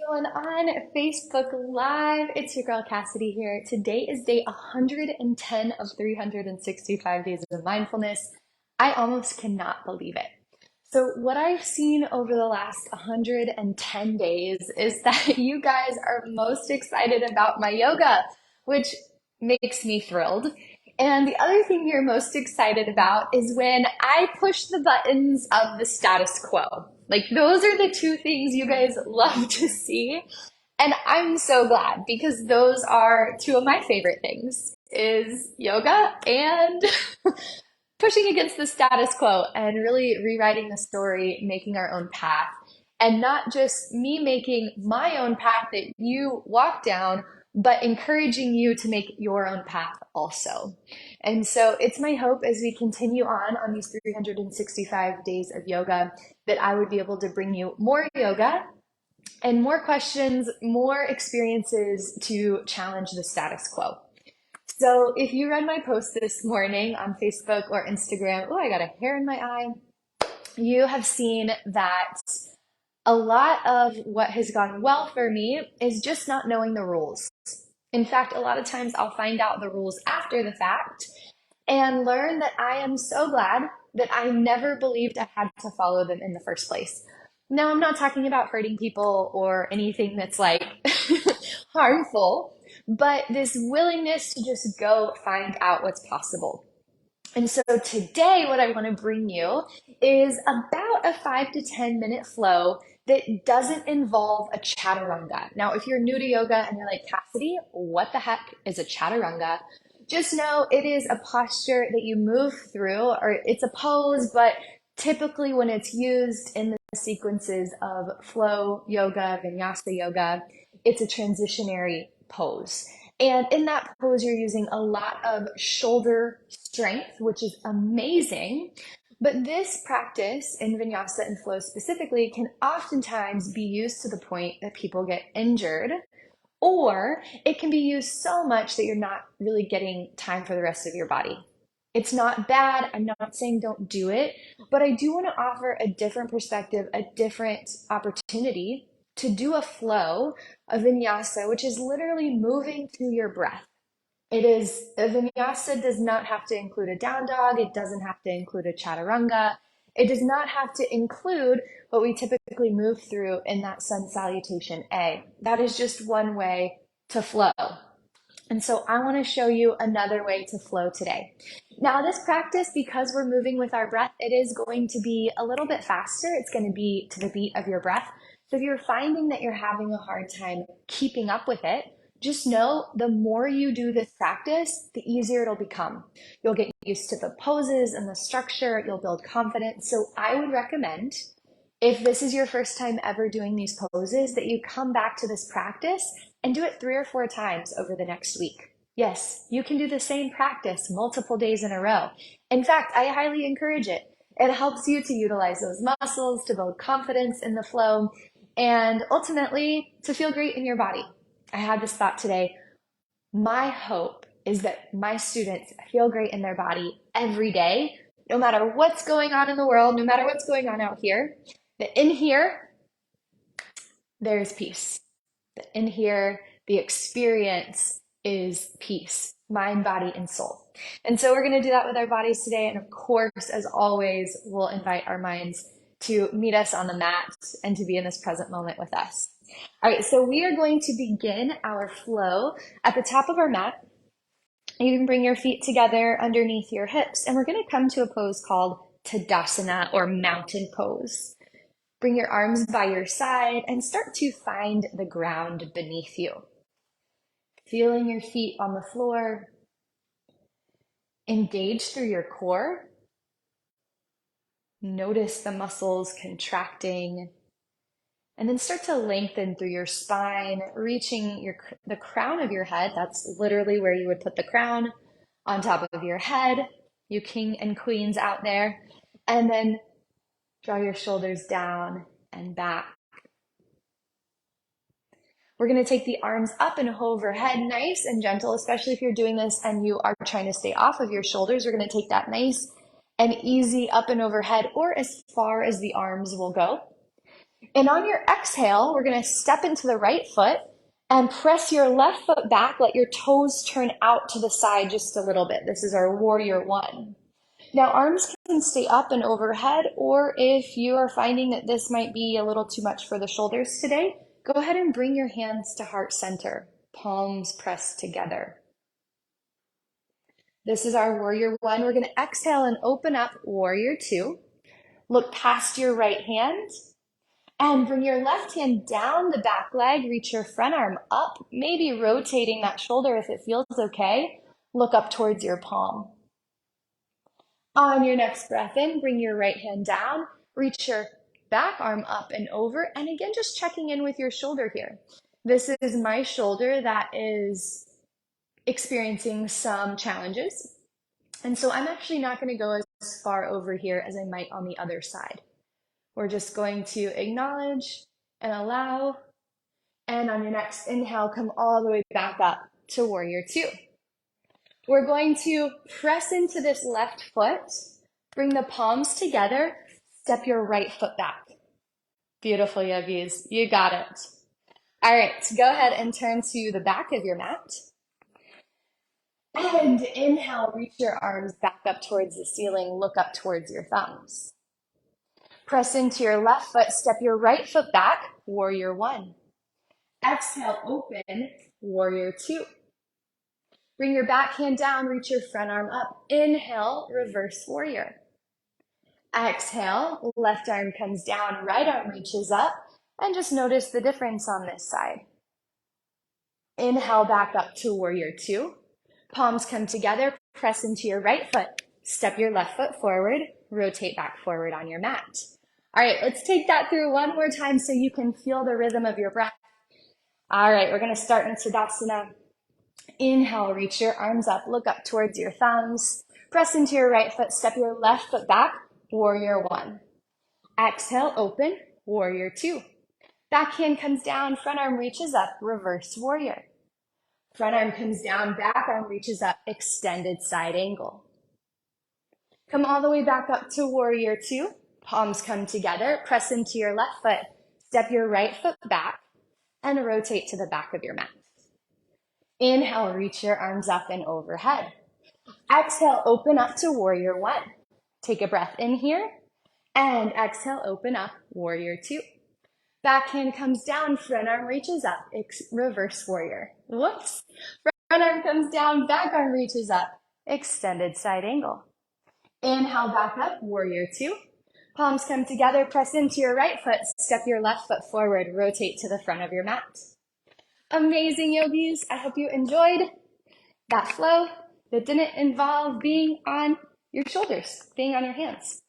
everyone on Facebook Live. It's your girl Cassidy here. Today is day 110 of 365 days of mindfulness. I almost cannot believe it. So what I've seen over the last 110 days is that you guys are most excited about my yoga, which makes me thrilled. And the other thing you're most excited about is when I push the buttons of the status quo. Like those are the two things you guys love to see. And I'm so glad because those are two of my favorite things is yoga and pushing against the status quo and really rewriting the story, making our own path. And not just me making my own path that you walk down, but encouraging you to make your own path also. And so it's my hope as we continue on these 365 days of yoga that I would be able to bring you more yoga and more questions, more experiences to challenge the status quo. So if you read my post this morning on Facebook or Instagram, oh, I got a hair in my eye, you have seen that a lot of what has gone well for me is just not knowing the rules. In fact, a lot of times I'll find out the rules after the fact and learn that I am so glad that I never believed I had to follow them in the first place. Now, I'm not talking about hurting people or anything that's like harmful, but this willingness to just go find out what's possible. And so today, what I want to bring you is about a 5 to 10 minute flow that doesn't involve a chaturanga. Now, if you're new to yoga and you're like, Cassidy, what the heck is a chaturanga? Just know it is a posture that you move through, or it's a pose, but typically when it's used in the sequences of flow yoga, vinyasa yoga, it's a transitionary pose. And in that pose, you're using a lot of shoulder strength, which is amazing. But this practice in vinyasa and flow specifically can oftentimes be used to the point that people get injured, or it can be used so much that you're not really getting time for the rest of your body. It's not bad. I'm not saying don't do it, but I do want to offer a different perspective, a different opportunity to do a flow, a vinyasa, which is literally moving through your breath. It is, a vinyasa does not have to include a down dog. It doesn't have to include a chaturanga. It does not have to include what we typically move through in that sun salutation A. That is just one way to flow. And so I want to show you another way to flow today. Now this practice, because we're moving with our breath, it is going to be a little bit faster. It's going to be to the beat of your breath. So if you're finding that you're having a hard time keeping up with it, just know the more you do this practice, the easier it'll become. You'll get used to the poses and the structure, you'll build confidence. So I would recommend, if this is your first time ever doing these poses, that you come back to this practice and do it 3 or 4 times over the next week. Yes, you can do the same practice multiple days in a row. In fact, I highly encourage it. It helps you to utilize those muscles, to build confidence in the flow, and ultimately to feel great in your body. I had this thought today. My hope is that my students feel great in their body every day, no matter what's going on in the world, no matter what's going on out here, that in here, there's peace. That in here, the experience is peace, mind, body, and soul. And so we're going to do that with our bodies today. And of course, as always, we'll invite our minds to meet us on the mat and to be in this present moment with us. All right, so we are going to begin our flow at the top of our mat. You can bring your feet together underneath your hips, and we're going to come to a pose called Tadasana, or mountain pose. Bring your arms by your side and start to find the ground beneath you. Feeling your feet on the floor. Engage through your core. Notice the muscles contracting. And then start to lengthen through your spine, reaching the crown of your head. That's literally where you would put the crown on top of your head, you king and queens out there. And then draw your shoulders down and back. We're going to take the arms up and overhead, nice and gentle, especially if you're doing this and you are trying to stay off of your shoulders. We're going to take that nice and easy up and overhead, or as far as the arms will go. And on your exhale, we're going to step into the right foot and press your left foot back. Let your toes turn out to the side just a little bit. This is our warrior one. Now, arms can stay up and overhead, or if you are finding that this might be a little too much for the shoulders today, go ahead and bring your hands to heart center, palms pressed together. This is our warrior one. We're going to exhale and open up warrior two. Look past your right hand and bring your left hand down the back leg. Reach your front arm up, maybe rotating that shoulder if it feels okay. Look up towards your palm. On your next breath in, bring your right hand down, reach your back arm up and over, and again, just checking in with your shoulder here. This is my shoulder that is experiencing some challenges, and so I'm actually not going to go as far over here as I might on the other side. We're just going to acknowledge and allow, and on your next inhale, come all the way back up to warrior two. We're going to press into this left foot, bring the palms together, step your right foot back. Beautiful, yogis. You got it. All right, go ahead and turn to the back of your mat. And inhale, reach your arms back up towards the ceiling, look up towards your thumbs. Press into your left foot, step your right foot back, warrior one. Exhale, open, warrior two. Bring your back hand down, reach your front arm up. Inhale, reverse warrior. Exhale, left arm comes down, right arm reaches up, and just notice the difference on this side. Inhale back up to warrior two. Palms come together, press into your right foot. Step your left foot forward, rotate back forward on your mat. All right, let's take that through one more time so you can feel the rhythm of your breath. All right, we're gonna start in Tadasana. Inhale, reach your arms up, look up towards your thumbs. Press into your right foot, step your left foot back, warrior one. Exhale, open, warrior two. Back hand comes down, front arm reaches up, reverse warrior. Front arm comes down, back arm reaches up, extended side angle. Come all the way back up to warrior two. Palms come together, press into your left foot, step your right foot back, and rotate to the back of your mat. Inhale, reach your arms up and overhead. Exhale, open up to warrior one. Take a breath in here, and exhale, open up, warrior two. Back hand comes down, front arm reaches up, reverse warrior. Whoops. Front arm comes down, back arm reaches up, extended side angle. Inhale, back up, warrior two. Palms come together, press into your right foot, step your left foot forward, rotate to the front of your mat. Amazing, yogis. I hope you enjoyed that flow that didn't involve being on your shoulders, being on your hands.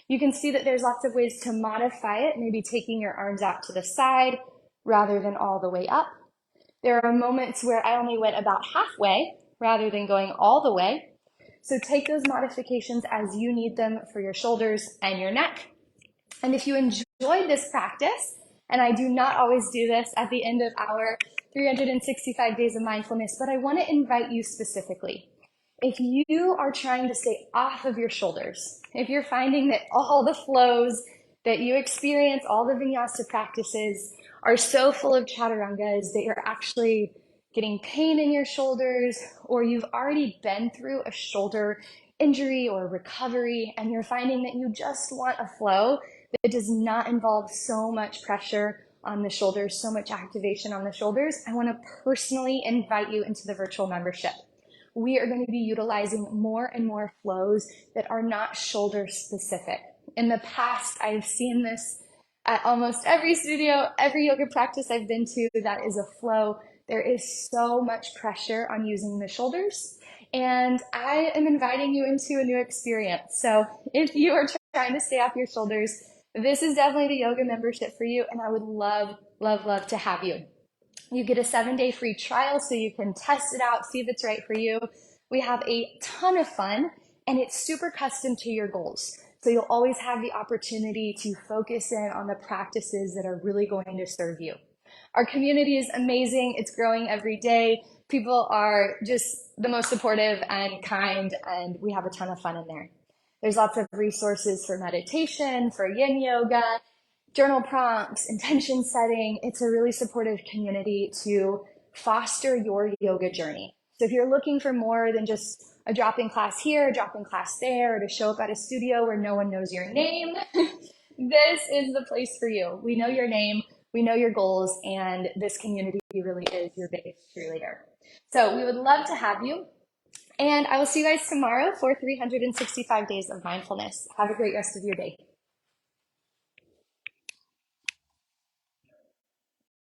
You can see that there's lots of ways to modify it, maybe taking your arms out to the side rather than all the way up. There are moments where I only went about halfway rather than going all the way. So take those modifications as you need them for your shoulders and your neck. And if you enjoyed this practice, and I do not always do this at the end of our 365 days of mindfulness, but I want to invite you specifically. If you are trying to stay off of your shoulders, if you're finding that all the flows that you experience, all the vinyasa practices are so full of chaturangas that you're actually getting pain in your shoulders, or you've already been through a shoulder injury or recovery, and you're finding that you just want a flow that does not involve so much pressure on the shoulders, so much activation on the shoulders, I want to personally invite you into the virtual membership. We are going to be utilizing more and more flows that are not shoulder specific. In the past, I've seen this at almost every studio, every yoga practice I've been to that is a flow. There is so much pressure on using the shoulders, and I am inviting you into a new experience. So if you are trying to stay off your shoulders, this is definitely the yoga membership for you, and I would love, love, love to have you. You get a 7-day free trial so you can test it out, see if it's right for you. We have a ton of fun, and it's super custom to your goals. So you'll always have the opportunity to focus in on the practices that are really going to serve you. Our community is amazing. It's growing every day. People are just the most supportive and kind, and we have a ton of fun in there. There's lots of resources for meditation, for yin yoga. journal prompts, intention setting. It's a really supportive community to foster your yoga journey. So if you're looking for more than just a drop-in class here, a drop-in class there, or to show up at a studio where no one knows your name, this is the place for you. We know your name, we know your goals, and this community really is your biggest cheerleader. So we would love to have you. And I will see you guys tomorrow for 365 days of mindfulness. Have a great rest of your day.